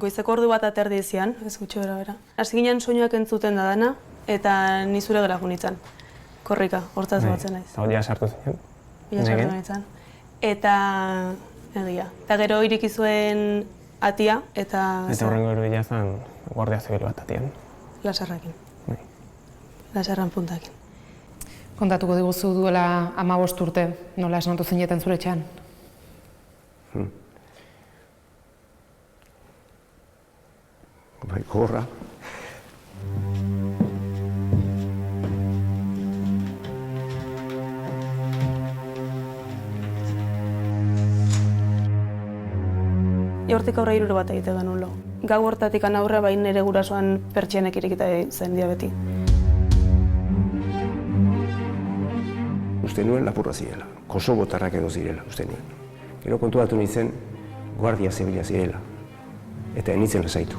goizeko ordu bat aterdi zian, ez gutxi bera. Hasi ginen soinuak entzuten da dana, eta ni zure gela junitzen. Korrika, hortzaz batzen naiz. Eta hori sartu zen? Bila sartu nintzen. Eta egia. Eta gero iriki zuen atia, eta... Eta horrengo erbila zen guardia zibil bat atian. Lasarrakin. Lasarran puntakin. Kontatuko diguzu duela 15 urte, nola esnatu zineten zure etxean? Bai, gorra. Hortik aurre 3 bat egite genuen lo. Gau hortatik aurre bain nire gurasoan pertsianek irekita zen dia beti. Uste nuen lapurra zirela, kosobotarrak edo zirela, uste nuen. Gero kontuatu nintzen, guardia zibila zirela, eta enitzen lasaitu.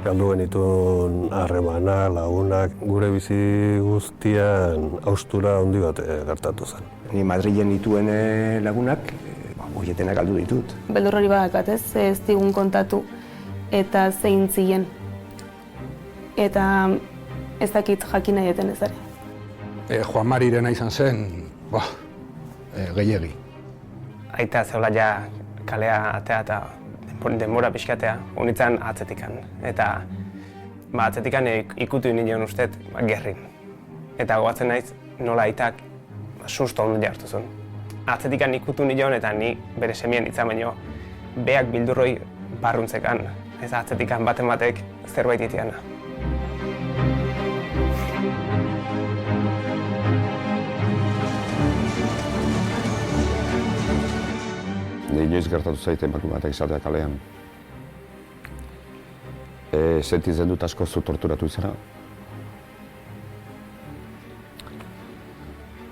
Galdu genituen harremana, lagunak, gure bizi guztian haustura handi bat gertatu zen. Ni Madrilen dituen lagunak, horietenak galdu ditut. Beldur hori badakat ez digun kontatu eta zein ziren. Eta ez dakit jakin nahi eten ez ere. Juan Marirena izan zen, gehiegi. Aita zehola ja kalea atea eta denbora pixkatea, honitzen atzetikan. Eta atzetikan ikutu ninen ustez gerrin. Eta gogatzen naiz nola aitak susto ondo jartu zuen. Atzetikan ikutu nion eta ni bere semien itzan baino beak bildurroi barruntzekan. Ez atzetikan baten batek zerbait itiana. Inoiz gertatu zaite emakume batek izatea kalean. Sentitzen dut asko zu torturatu izana.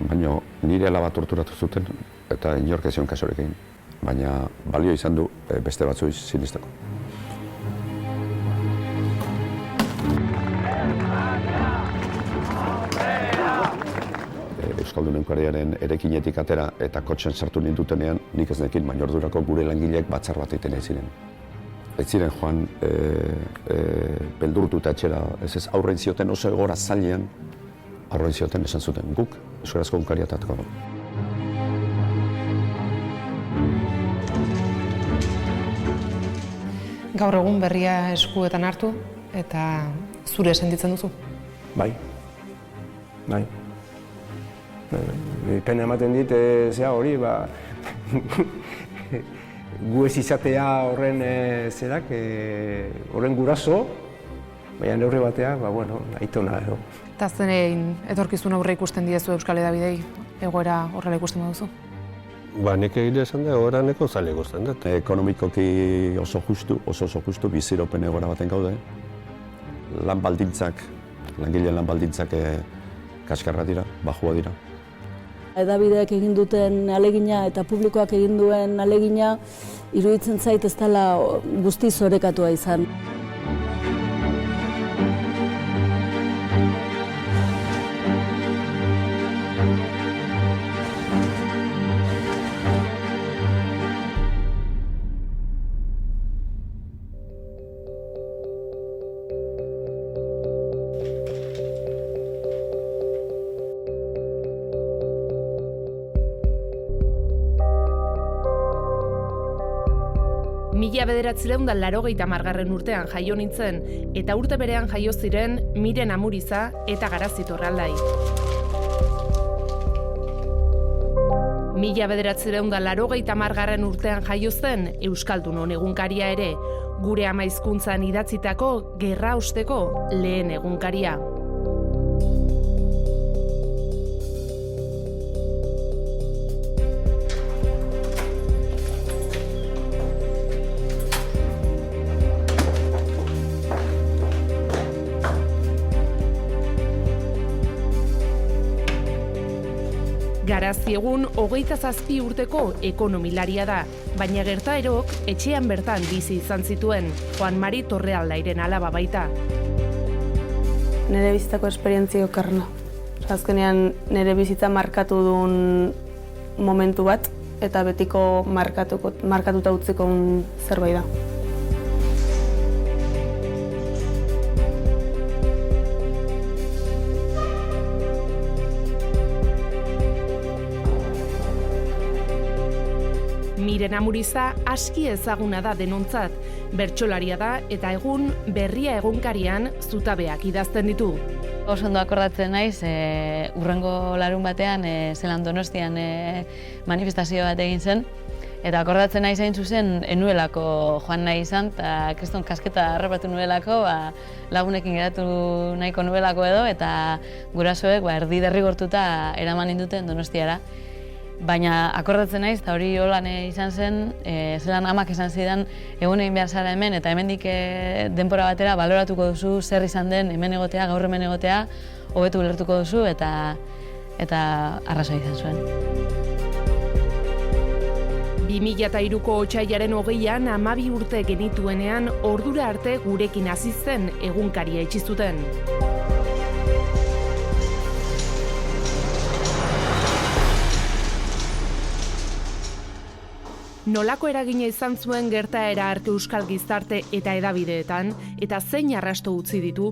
Baina nire alaba torturatu zuten eta inork ez zion kasurik egin. Baina balio izan du beste batzuei sinisteko. Euskaldun Egunkariaren erekinetik atera eta kotxen sartu nindutenean, nik ez nekin, baina ordurako gure langileek batzar bat egiten ez ziren. Ez ziren joan beldurtu eta etxera, ez aurrein zioten oso egora zailean, aurrein zioten esan zuten guk, Euskarazko Egunkaria tatko dugu. Gaur egun berria eskuetan hartu eta zure sentitzen duzu? Bai. Pena ematen dit, hori, gu ez izatea horren zerak, horren guraso, baina neurri batea, aitona edo. Eta zein etorkizun aurre ikusten diezu Euskal Hedabidei, egoera horrela ikusten baduzu? Nik egile esan da, egoera neko zaila ikusten dut. Ekonomikoki oso justu, biziropen egoera baten gaude. Langileen lan baldintzak kaskarra dira, bajua dira. Hedabideak egin duten alegina eta publikoak egin duen alegina iruditzen zait ez dela guztiz orekatua izan. Mila 1980 urtean jaio nintzen eta urte berean jaio ziren Miren Amuriza eta Garazi Torraldai. 1980 urtean jaio zen Euskaldunon egunkaria ere, gure ama hizkuntzan idatzitako gerra osteko lehen egunkaria. Garazi egun 27 urteko ekonomilaria da, baina gertaerok etxean bertan bizi izan zituen, Juan Mari Torrealdairen alaba baita. Nire bizitzako esperientzia okerrena. Azkenean nire bizitza markatu duen momentu bat, eta betiko markatuta utziko zerbait da. Miren Amuriza aski ezaguna da denontzat, bertsolaria da eta egun Berria egunkarian zutabeak idazten ditu. Oso ondo akordatzen naiz, hurrengo larun batean, zelan Donostian manifestazio bat egin zen, eta akordatzen naiz hain zuzen, enuelako joan nahi izan, eta kriston kasketa harrapatu nuelako, lagunekin geratu nahiko nuelako edo, eta gurasoek erdi derrigortuta eraman induten Donostiara. Baina akordatzen naiz, eta hori holan izan zen, zelan amak esan zidan, egun egin behar zara hemen, eta hemendik denbora batera baloratuko duzu zer izan den hemen egotea, gaur hemen egotea, hobetu ulertuko duzu, eta arrazoi izan zuen. 2003ko otsailaren 20an 12 urte genituenean ordura arte gurekin hasi zen egunkaria itxi zuten. Nolako eragina izan zuen gertaera arte euskal gizarte eta hedabideetan, eta zein arrasto utzi ditu,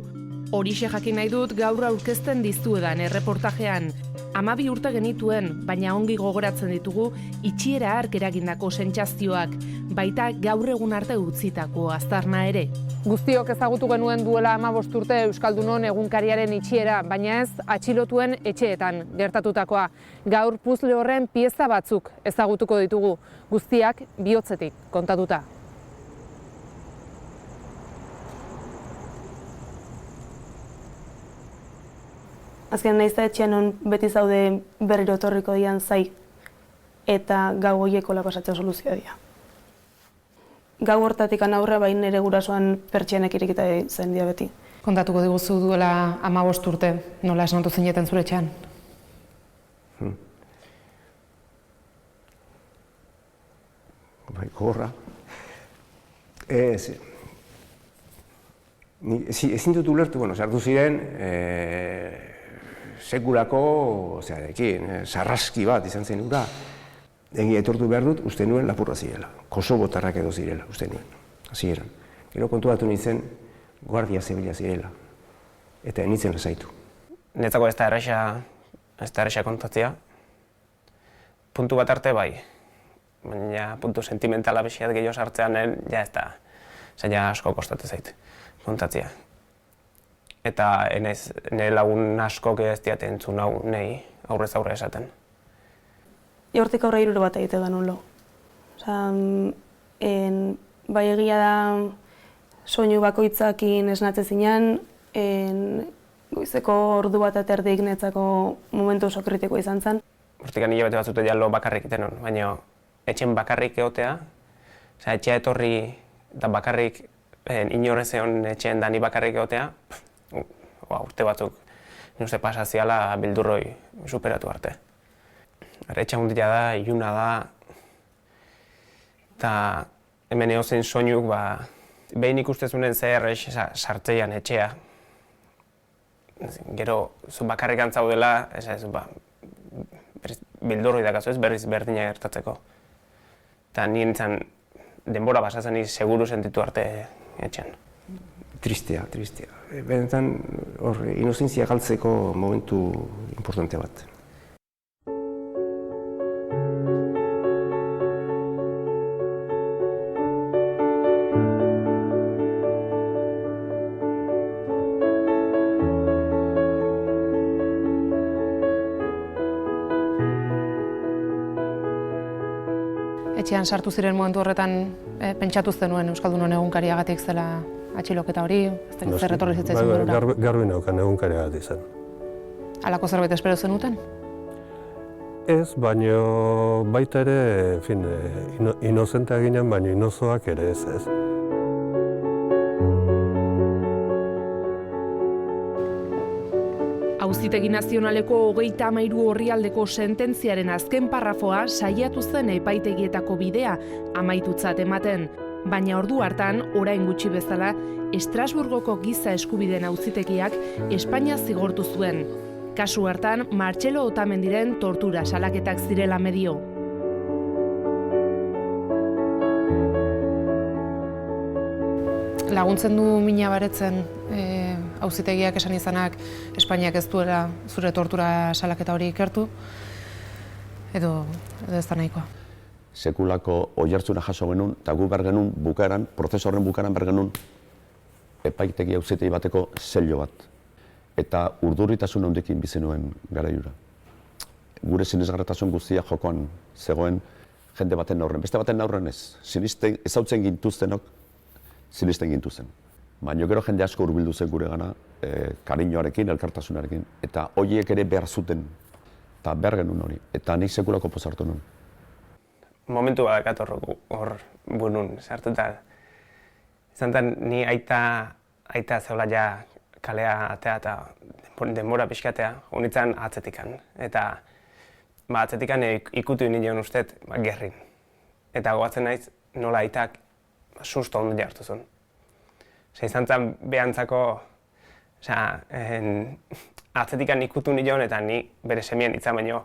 horixe jakin nahi dut gaur aurkezten dizuedan erreportajean. 12 urte genituen, baina ongi gogoratzen ditugu itxiera hark eragindako sentsazioak, baita gaur egun arte utzitako aztarna ere. Guztiok ezagutu genuen duela 15 urte Euskaldunon egunkariaren itxiera, baina ez atxilotuen etxeetan gertatutakoa. Gaur puzle horren pieza batzuk ezagutuko ditugu, guztiak bihotzetik kontatuta. Azken nahiz da etxean on beti zaude berriro etorriko dian zai, eta gau horieko pasatzea soluzioa dira. Gau hortatik aurre bain nire gurasoan pertsianek irekita zen dira beti. Kontatuko diguzu duela 15 urte, nola esnatu zineten zure etxean? Bai, gorra. Ezin dut ulertu, sartu ziren sekulako, sarraski bat izan zen ura. Egi etortu behar dut, uste nuen lapurra zirela. Kosobotarrak edo zirela, uste nuen. Hasieran. Gero kontuatu nintzen, guardia zibila zirela. Eta nintzen lasaitu. Netzako ez da erresa kontatzea. Puntu bat arte bai. Baina puntu sentimentala bexiat gehiago sartzean, ja ez da. Ja asko kostatu zait kontatzea. Eta nire lagun askok ez diate entzun hau nahi aurrez aurre esaten. Hortik aurre 3 bat egite genuen lo. Bai egia da soinu bakoitzakin esnatze zinean, goizeko ordu bat eta erdik netzako momentu oso kritiko izan zen. Hortikan hilabete batzute ja lo bakarrik iten hon, baina etxen bakarrik egotea, etxea etorri eta bakarrik inorez egon etxeen dani bakarrik egotea, urte batzuk nire pasaziala bildurroi superatu arte. Etxe hundia da, iluna da, eta hemen egozen soinuk, behin ikustezunen zer sartzeian etxea. Gero, zu bakarrik antzaudela, bildurroi dakazu ez, berriz berdina gertatzeko. Eta nien izan denbora basatzen seguru sentitu arte etxean. Tristea. Benetan, inozentzia galtzeko momentu importante bat. Etxean sartu ziren momentu horretan pentsatu zenuen Euskaldunon egunkariagatik zela atxiloketa hori, zer etorri zitzaizen burura? Garbi neukan egunkariagatik zen. Halako zerbait espero zenuten? Ez, baino baita ere, inozentea ginen, baina inozoak ere ez. Auzitegi Nazionaleko 33 orrialdeko sententziaren azken parrafoa saiatu zen epaitegietako bidea amaitutzat ematen. Baina ordu hartan, orain gutxi bezala, Estrasburgoko giza eskubideen auzitegiak Espainia zigortu zuen. Kasu hartan, Martxelo Otamendiren tortura salaketak zirela medio. Laguntzen du mina baretzen auzitegiak esan izanak Espainiak ez duela zure tortura salaketa hori ikertu, edo ez da nahikoa. Sekulako oihartzuna jaso genuen, eta gu behar genuen bukaeran, prozesu horren bukaeran behar genuen epaitegi auzitegi bateko sello bat. Eta urdurritasun handikin bizi nuen garaiura. Gure sinesgarritasun guztia jokoan zegoen jende baten aurren. Beste baten aurren ez. Ezautzen gintuztenok, sinisten gintuzten. Baina gero jende asko hurbildu zen gure gana, kariñoarekin, elkartasunarekin. Eta horiek ere behar zuten, eta behar genuen hori. Eta nik sekulako pozartu nuen. Momentu bat hor bunun sartuta. Izan zen, ni aita zehola ja kalea atea eta denbora pixkatea, honitzen atzetikan. Eta atzetikan ikutu nien usteet gerrin. Eta gogatzen naiz nola aitak susto ondo jartu zuen. Izan zen behantzako atzetikan ikutu nion eta ni bere semien itzan baino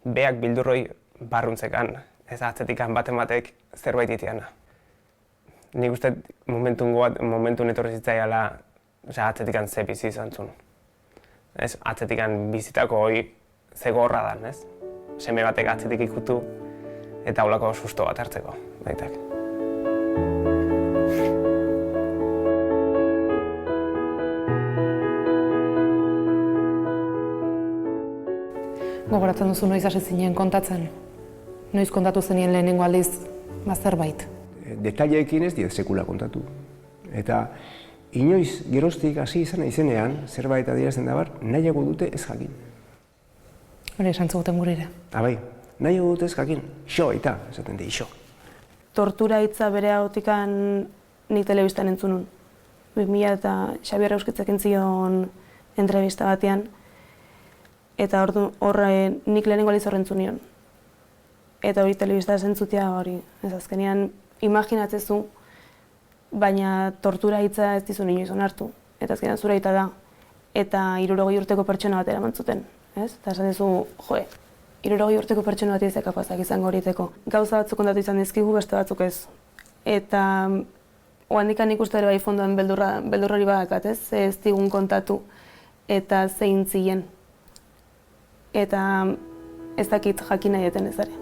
beak bildurroi barruntzekan. Ez atzetikan batek zerbait itiana. Nik uste momentun etorri zitzaiala atzetikan ze bizi izan zuen. Atzetikan bizitako hori ze gorra dan, ez? Seme batek atzetik ikutu eta holako susto bat hartzeko, baitak. Gogoratzen duzu noiz hasi zinen kontatzen? Noiz kontatu zenien lehenengo aldiz zerbait? Detaileekin ez diet sekula kontatu. Eta inoiz geroztik hasi izan izenean, zerbait adierazten da bar, nahiago dute ez jakin. Hori esan zuguten gurire. Bai, nahiago dute ez jakin. Xo, eta, esaten di, xo. Tortura hitza bere ahotikan nik telebistan entzunun. 2000 eta Xabier Euskitzek entzion entrevista batean. Eta horre nik lehenengo aliz horren zunion. Eta hori telebista zentzutia hori, ez azkenean imaginatzezu, baina tortura hitza ez dizun inoiz onartu. Eta azkenean zure aita da, eta 60 urteko pertsona bat eraman zuten, ez? Eta esatezu, joe, 60 urteko pertsona bat izan kapazak izango horiteko. Gauza batzuk kontatu izan dizkigu, beste batzuk ez. Eta ohandikan ikuste ere bai fondoan beldur hori badakat, ez? Ez digun kontatu eta zein ziren. Eta ez dakit jakin nahi deten ez ere.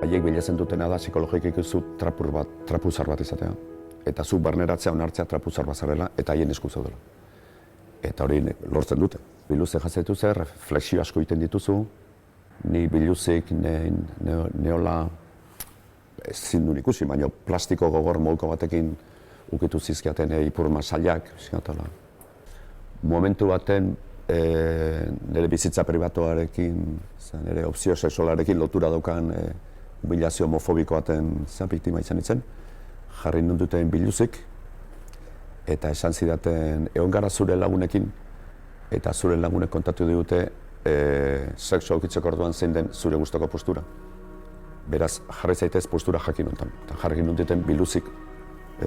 Haiek bilatzen dutena da psikologikoki zu trapuzar bat izatea. Eta zu barneratzea onartzea trapuzar bat zarela eta haien esku zaudela. Eta hori lortzen dute. Biluze jazetu zer, refleksio asko egiten dituzu, ni biluzik, neola, ezin duen ikusi, baina plastiko gogor molko batekin ukitu zizkiaten ipur masailak, momentu baten nire bizitza pribatuarekin, nire opzio sexualarekin lotura daukan humilazio homofobiko baten biktima izan nintzen, jarri nunduten biluzik, eta esan zidaten egon gara zure lagunekin, eta zure lagunek kontatu dute sexua ukitzeko orduan zein den zure gustoko postura. Beraz, jarri zaitez postura jakin honetan, eta jarri nunduten biluzik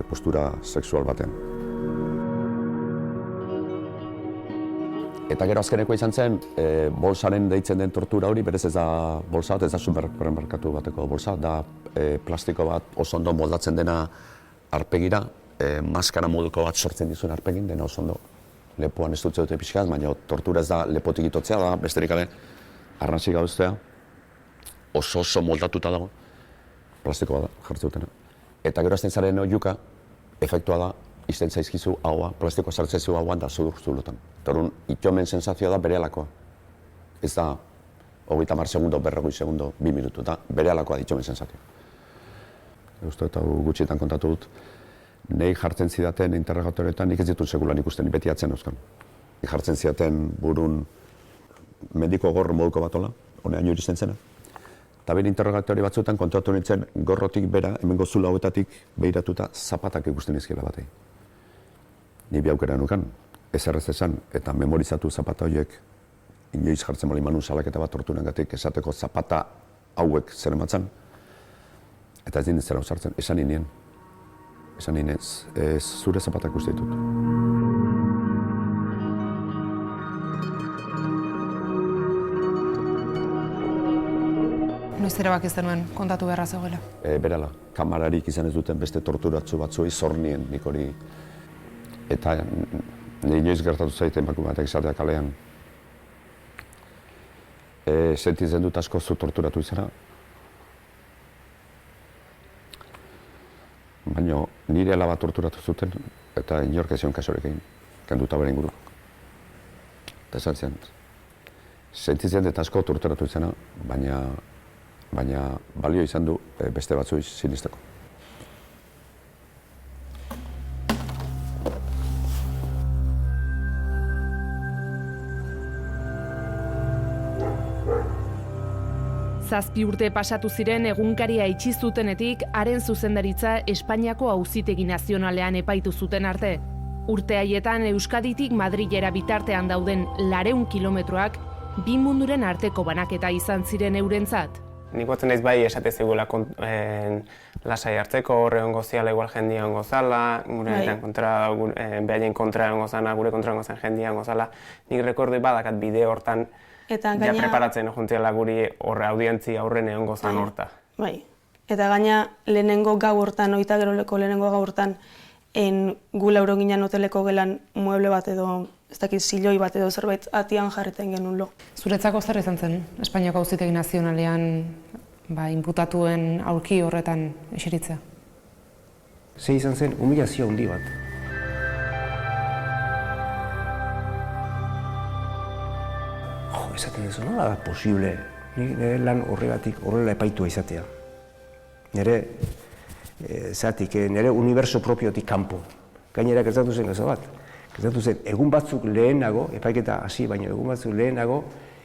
postura sexual batean. Eta gero azkeneko izan zen, bolsaren deitzen den tortura hori, berez ez da bolsa bat, ez da supermerkatu bateko bolsa, da plastiko bat oso ondo moldatzen dena arpegira, maskara moduko bat sortzen dizuen arpegin, dena oso ondo lepoan ez dut dute pixkaz, baina tortura ez da lepotik itotzea da, besterik gabe arnasi gauztea, oso moldatuta dago, plastikoa da jartzen dutena. Eta gero azten zaren oiuka, efektua da, izten zaizkizu haua, plastikoa sartzen zaizu hauan da zulotan. Torun, itomen sensazioa da berehalakoa. Ez da 30 segundo, 40 segundo, 2 minutu, da berehalakoa da itomen sensazioa. Uste eta gutxietan kontatu dut, nahi jartzen zidaten interrogatorioetan, nik ez ditut segulan ikusten, beti atzen euskan. Jartzen zidaten burun mendiko gorro moduko batola, honean iristen zena. Eta behin interrogatorio batzuetan kontatu nintzen gorrotik bera, hemengo zula hauetatik behiratuta zapatak ikusten izkiela batei. Ni bi aukera nukan, ezerrez esan, eta memorizatu zapata horiek, inoiz jartzen bali manu salaketa bat torturengatik esateko zapata hauek zer ematzen, eta ez dintzen sartzen, esan nien. Esan nien ez zure zapatak uste ditut. Noiz erabaki zenuen kontatu beharra zegoela? Berala, kamararik izan ez duten beste torturatzu batzuei zor nien nik hori. Eta inoiz gertatu zaite emakume batek izatea kalean. Sentitzen dut asko zu torturatu izana. Baina nire alaba torturatu zuten eta inork ez zion kasurik egin, kenduta bere inguru. Eta esan zian, sentitzen dut asko torturatu izana, baina balio izan du beste batzuei sinisteko. Zazpi urte pasatu ziren egunkaria itxi zutenetik haren zuzendaritza Espainiako Auzitegi Nazionalean epaitu zuten arte. Urte haietan Euskaditik Madrilera bitartean dauden 200 kilometroak bi munduren arteko banaketa izan ziren eurentzat. Nik batzen naiz bai esate zegoela lasai hartzeko, horre ongo ziala igual jendia ongo zala, gure kontra, behaien kontra ongo zana, gure kontra ongo zen jendia ongo zala. Nik rekordoi badakat bideo hortan ja preparatzen juntziala guri horre audientzia aurren egongo zan horta. Bai, eta gaina lehenengo gau hortan, oita geroleko lehenengo gau hortan, gu lauro ginen hoteleko gelan mueble bat edo, ez dakit siloi bat edo zerbait atian jarreten genuen lo. Zuretzako zer izan zen Espainiako Auzitegi Nazionalean inputatuen aurki horretan eseritzea? Ze izan zen humilazio handi bat. Esaten duzu, nola da posible nire lan horregatik horrela epaitua izatea. Nire uniberso propiotik kanpo. Gainera gertatu zen gauza bat. Gertatu zen egun batzuk lehenago, epaiketa hasi baina egun batzuk lehenago,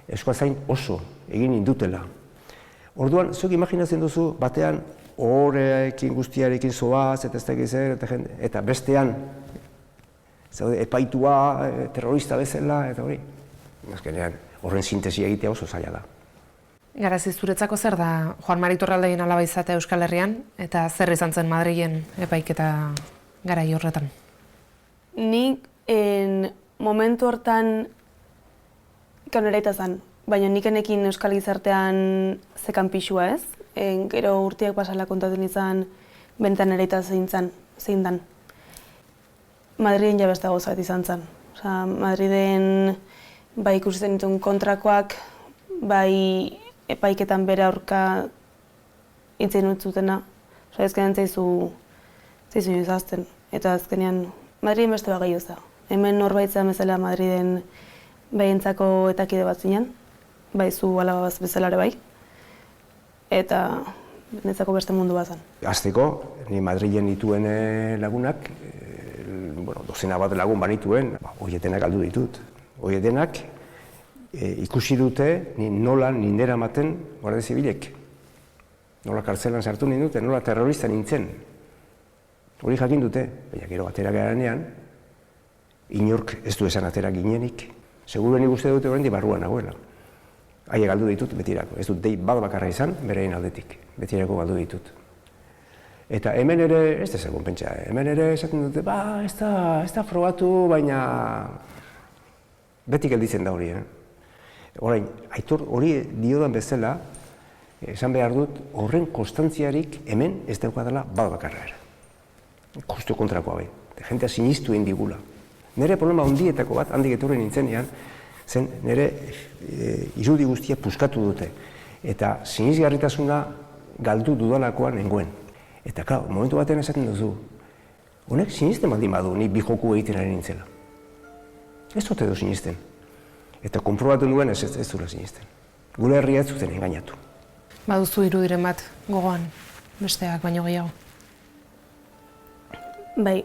Euskaltzain oso egin indutela. Orduan, zuek imaginatzen duzu batean horrekin guztiarekin zoaz, eta ez da egizer, eta bestean epaitua, terrorista bezala, eta hori. Azkenean, horren sintesia egitea oso zaila da. Garazi, zuretzako zer da Juan Mari Iturraldegin alaba izatea Euskal Herrian, eta zer izan zen Madrilen epaiketa garai horretan? Nik momentu hortan kaneraita zen, baina nik enekin Euskal Gizartean zekan pixua ez. Gero urteak pasala kontatzen izan bentan ereita zein dan. Madriden ja beste gauza bat izan zen. Madriden bai ikusi zenituen kontrakoak, bai epaiketan bere aurka hitzen utzutena. Azkenean zaizu izazten. Eta azkenean Madriden beste bat gehiago da. Hemen norbaitzea bezala Madriden behintzako etakide bat zinen, bai zu alaba bezalare bai. Eta netzako beste mundu bat zen. Azteko, ni Madrilen dituen lagunak, dozena bat lagun banituen, horietenak galdu ditut. Horietenak ikusi dute nola nindera ematen Guardia Zibilek. Nola kartzelan sartu ninduten, nola terrorista nintzen. Hori jakin dute, baina gero atera garanean, inork ez du esan atera ginenik. Seguruen ikuste dute horrendi barruan nagoela. Haie galdu ditut betirako, ez dut dei bat bakarra izan, berein aldetik, betirako galdu ditut. Eta hemen ere, ez da zegoen pentsa, hemen ere esaten dute, ez da frogatu, baina beti gelditzen da hori. Orain, Aitor hori diodan bezala, esan behar dut, horren konstantziarik hemen ez daukadala bat bakarra era. Justu kontrakoa bai, jentea sinistu egin digula. Nire problema handietako bat, handik etorri nintzenean, zen nire irudi guztia puskatu dute. Eta sinizgarritasuna galdu dudalakoan nengoen. Eta klar, momentu batean esaten duzu, honek sinisten baldin badu, ni bi joku egiten ari nintzela. Ez dut edo sinisten. Eta konprobatu nuen ez dula sinisten. Gure herria ez zuten engainatu. Baduzu irudiren bat gogoan, besteak baino gehiago? Bai,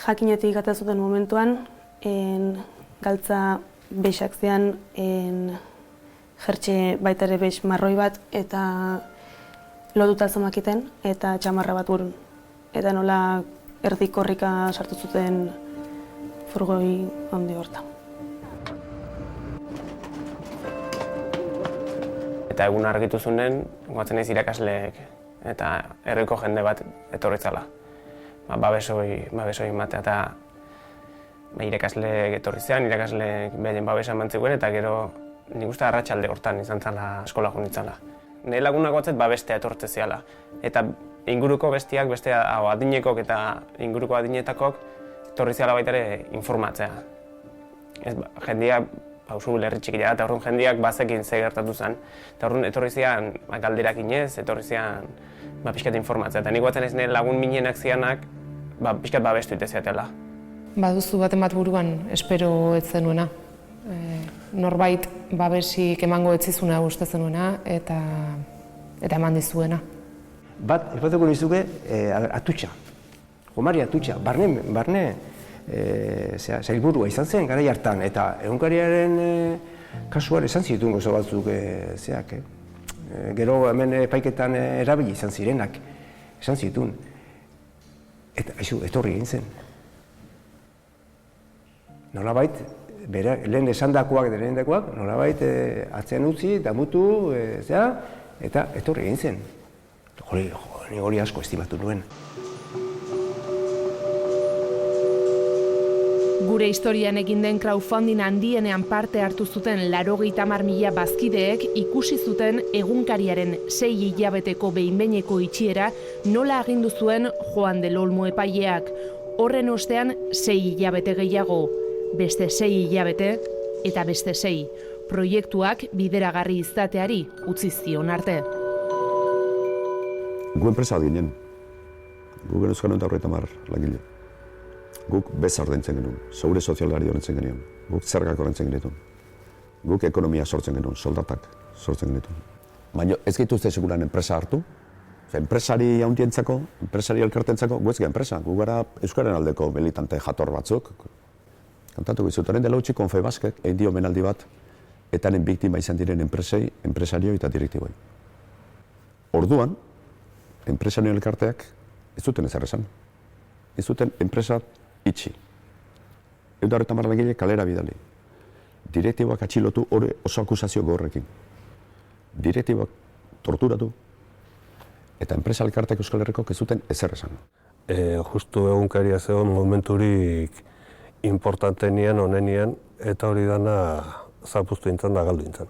jakinetik gata zuten momentuan, galtza beixak zean, jertxe baita ere beix marroi bat, eta lotuta zamakiten, eta txamarra bat burun. Eta nola erdik korrika sartu zuten furgoi handi hortan. Eta egun argitu zunen, guatzen naiz irakasleek eta herriko jende bat etorritzala. Babesoi ematea eta irakasleek etorri zean, irakasleek behen babesa emantzikuen eta gero nik uste arratsalde hortan izan zala eskola junitzala. Nire lagunak batzet babestea etortze ziala. Eta inguruko bestiak, adinekok eta inguruko adinetakok etorri ziala baita ere informatzea. Jendeak pausu lerri txikia eta horren jendeak bazekin ze gertatu zen. Eta horren etorri zian galderak inez, etorri zian pixkat informatzea. Eta nik batzen ez nire lagun minenak zianak pixkat babestu ite ziatela. Baduzu baten bat buruan espero ez zenuena. Norbait babesik emango etzizuna uste zenuena eta eman dizuena. Bat, espatuko nizuke, atutxa. Jomari atutxa, barne zailburua izan zen garai hartan, eta egunkariaren kasuan esan zituen gozo batzuk gero hemen epaiketan erabili izan zirenak, esan zituen. Eta etorri egin zen. Nolabait, lehen esandakoak, nolabait atzean utzi, damutu, eta etorri egin zen. Hori asko estimatu nuen. Gure historian egin den crowdfunding handienean parte hartu zuten 80.000 bazkideek ikusi zuten egunkariaren 6 hilabeteko behin-behineko itxiera nola agindu zuen Joan del Olmo epaileak. Horren ostean 6 hilabete gehiago, beste 6 hilabete eta beste 6. Proiektuak bideragarri izateari utzi zion arte. Gu enpresa ginen. Gu genuzkan eta 30 langile. Guk bez ordaintzen genuen, segure sozialari ordaintzen genuen, guk zergak ordaintzen genuen, guk ekonomia sortzen genuen, soldatak sortzen genuen. Baina ez gaituzte seguran enpresa hartu, enpresari handientzako, enpresari elkartentzako, gu ez gara enpresa, gu gara euskaren aldeko militante jator batzuk. Kantatu gizut, horren dela utzi Confebaskek egin dio omenaldi bat, etanen biktima izan diren enpresei, enpresario eta direktiboi. Orduan, enpresario elkarteak ez duten ezer esan. Ez duten enpresa itxi. 130 langile kalera bidali. Direktiboak atxilotu hori oso akusazio gorrekin. Direktiboak torturatu eta enpresa elkarteak Euskal Herriko ez duten ezer esan. Justu egunkaria zegoen momenturik importantenian, onenian, eta hori dana zapuztu intzan da galdu intzan.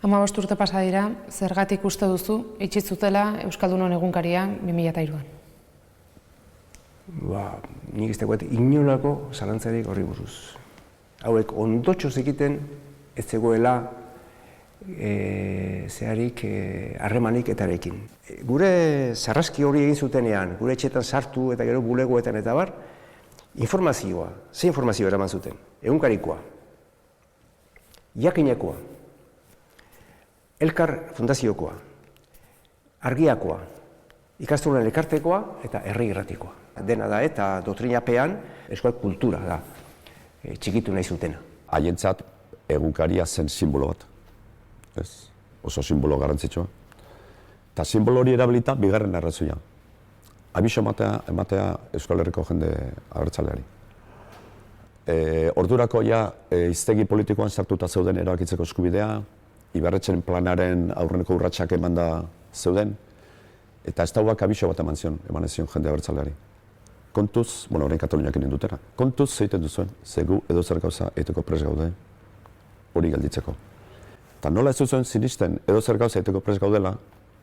15 urte pasa dira, zergatik uste duzu, itxitzutela Euskaldunon egunkaria 2003an? Nik ez dagoet inolako zalantzarik horri buruz. Hauek ondotxo zekiten ez zegoela zeharik harremanik etarekin. Gure sarraski hori egin zutenean, gure etxetan sartu eta gero bulegoetan eta bar, informazioa, ze informazioa eraman zuten? Egunkarikoa, jakinekoa, Elkar fundaziokoa, argiakoa, ikastolen elkartekoa eta herri irratikoa. Dena da eta doktrinapean euskal kultura da, txikitu nahi zutena. Haientzat egunkaria zen simbolo bat, oso simbolo garrantzitsua. Eta simbolo hori erabilita bigarren arrazoia. Abiso ematea Euskal Herriko jende abertzaleari. Ordurako hiztegi politikoan sartuta zeuden erabakitzeko eskubidea, Ibarretxen planaren aurreneko urratsak emanda zeuden, eta ez dauak abiso bat eman zion jende abertzaleari. Kontuz, orain Kataluniak egin dutera, kontuz zeiten duzuen, zegu edozer gauza egiteko prest gaude, hori gelditzeko. Eta nola ez duzuen sinisten edozer gauza egiteko prest gaudela,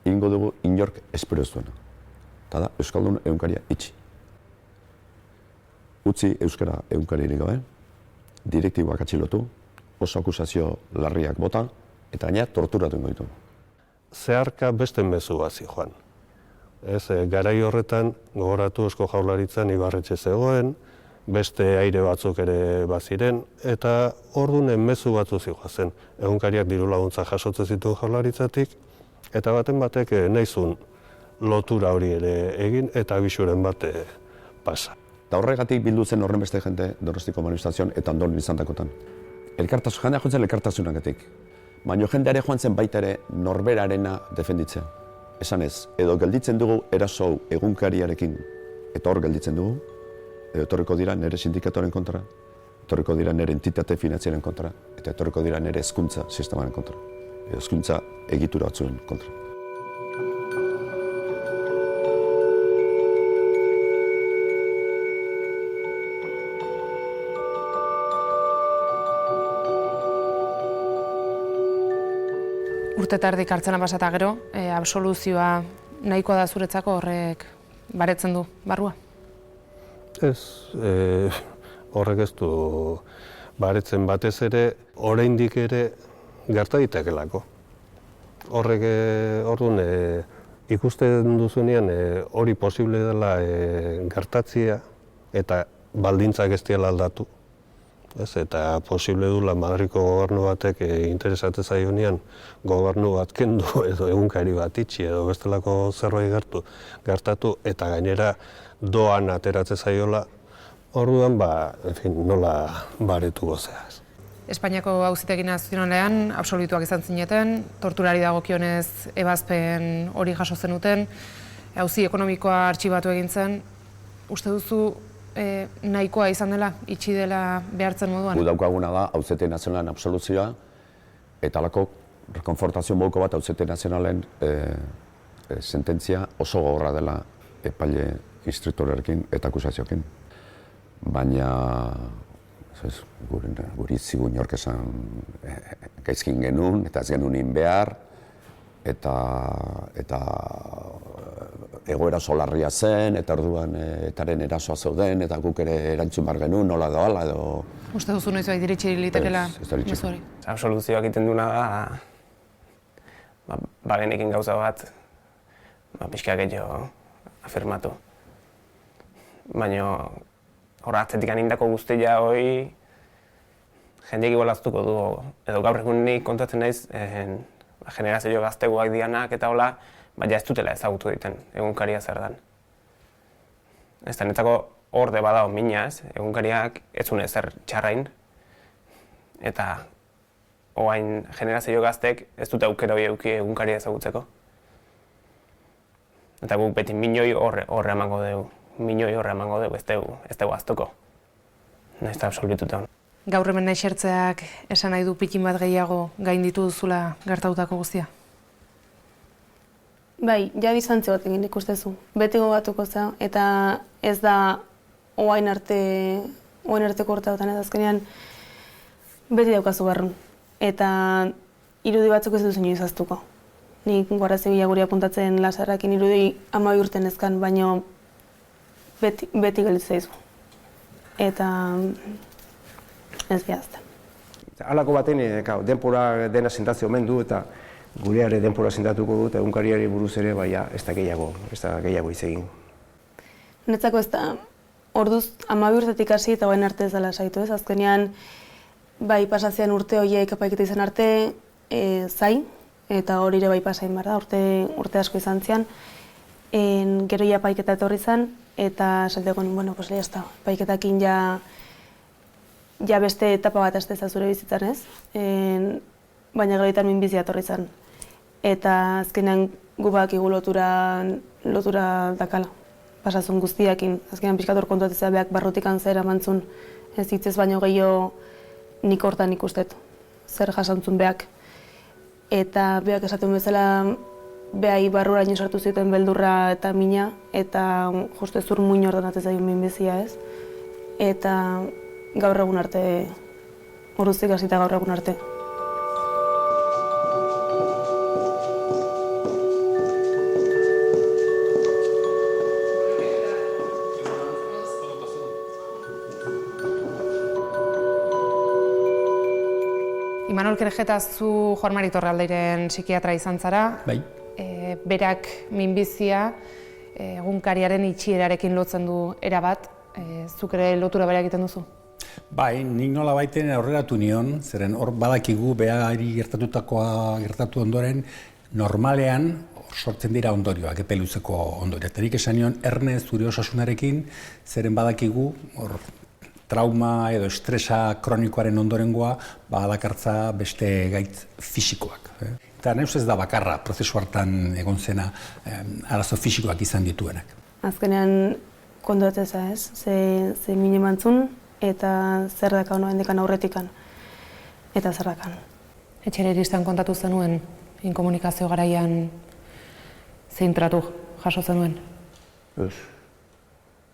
egingo dugu inork espero ez duena. Eta da, Euskaldun egunkaria itxi. Utzi euskara egunkaririk gabe, direktiboak atxilotu, oso akusazio larriak bota, eta gaina torturatu ingo ditu. Zeharka beste mezu bat zijoan. Garai horretan, gogoratu Eusko Jaurlaritzan Ibarretxe zegoen, beste aire batzuk ere baziren, eta orduan mezu batzu zijoazen. Egunkariak diru laguntza jasotzen zitu Jaurlaritzatik, eta baten batek nahizun lotura hori ere egin, eta abisuren bat pasa. Eta horregatik bildu zen horren beste jende Donostiko manifestazioan eta ondoren izandakotan. Jendea joan zen elkartasunagatik. Baina jendeare joan zen baita ere norberarena defenditzea. Esan ez, edo gelditzen dugu eraso egunkariarekin, eta hor gelditzen dugu, etorriko dira nire sindikatuaren kontra, etorriko dira nire entitate finanziaren kontra, eta etorriko dira nire hezkuntza sistemaren kontra, hezkuntza egitura batzuen kontra. Urte tardik hartzena pasata gero, absoluzioa nahikoa da zuretzako horrek baretzen du barrua? Ez, horrek ez du baretzen batez ere, oraindik ere gerta daitekeelako. Horrek, orduan, ikusten duzunean hori posible dela gertatzea eta baldintzak ez diela aldatu. Eta posible dula Madriko gobernu batek interesatzen zaionean gobernu bat kendu edo egunkari bat itxi edo bestelako zerbait gertatu eta gainera doan ateratzen zaiola, orduan nola baretu gozea. Espainiako Auzitegi Nazionalean absolutuak izan zineten, torturari dagokionez ebazpen hori jaso zenuten, auzi ekonomikoa artxibatu egin zen. Uste duzu nahikoa izan dela, itxi dela behartzen moduan? Gu daukaguna da Auzitegi Nazionalen absoluzioa eta halako rekonfortazio moduko bat Auzitegi Nazionalen sententzia oso gogorra dela epaile instruktorekin eta akusazioekin. Baina guri zigun inork esan gaizkin genuen eta ez genuen behar eta egoera solarria zen, eta orduan etaren erasoa zeuden, eta guk ere erantzun behar genuen, nola doala edo... Uste duzu noiz bai diritsi litekela mezu hori? Absoluzioak egiten duena da, bagenekin gauza bat, pixka gehiago afirmatu. Baina hor atzetik indako guztia hori jendeek igual ahaztuko du, edo gaur egun nik kontatzen naiz generazio gazteguak dianak eta hola, baina ez dutela ezagutu egiten egunkaria zer dan. Ez da, netzako orde badao mina ez, egunkariak ez zuen ezer txarrain, eta oain generazio gaztek ez dute aukera hori eduki egunkaria ezagutzeko. Eta guk beti minoi horre emango dugu, ez dugu aztuko. Naiz da absolbituta hon. Gaur hemen nahi xertzeak esan nahi du pikin bat gehiago gainditu duzula gertautako guztia? Bai, ja bizantze bat egin ikustezu. Beti gogatuko zea, eta ez da oain arteko urteotan ez azkenean beti daukazu barrun. Eta irudi batzuk ez duzu inoiz aztuko. Nik Guardia Zibila guri apuntatzen lasarrakin irudi 12 urte nezkan, baina beti gelditzen zaizu. Eta ez bihazten. Halako baten denpora dena sentazio omen du eta gureare denpora sentatuko dut egunkariari buruz ere, baina ez da gehiago hitz egin. Netzako ez da, orduz 12 urtetik hasi eta orain arte ez dela saitu ez. Azkenean, bai pasazean urte horiek epaiketa izan arte zain, eta hori ere bai pasain behar da, urte asko izan zian. Gero ja epaiketa etorri zen, eta salteko nuen, bueno, pues ya epaiketakin ja beste etapa bat haste zure bizitzan ez. Baina gero ditan minbizia etorri zen. Eta azkenean gu badakigu lotura dakala, pasazun guztiakin. Azkenean pixkator kontuatzea behak barrutikan zer amantzun, ez hitzez baino gehiago nik hortan ikustet, zer jasantzun behak. Eta behak esaten bezala, behai barruraino sartu zuten beldurra eta mina, eta juste zur muin ordenatzen zaio minbizia ez. Eta gaur egun arte, orduzik hasita gaur egun arte. Imanol Kerejeta, zu Juan Mari Torraldeiren psikiatra izan zara. Bai. Berak minbizia egunkariaren itxierarekin lotzen du erabat. Zuk ere lotura bera egiten duzu? Bai, nik nola baiten aurreratu nion, zeren hor badakigu behari gertatu ondoren, normalean sortzen dira ondorioak, epe luzeko ondorioak. Eta nik esan nion, erne zure osasunarekin, zeren badakigu, hor trauma edo estresa kronikoaren ondorengoa badakartza beste gaitz fisikoak. Eta nahi ez da bakarra prozesu hartan egon zena arazo fisikoak izan dituenak. Azkenean kontuatzeza, ez? Ze mine mantzun eta zer daka honoen dekan aurretikan. Eta zer dakan. Etxera iristen kontatu zenuen, inkomunikazio garaian zein tratu jaso zenuen? Ez.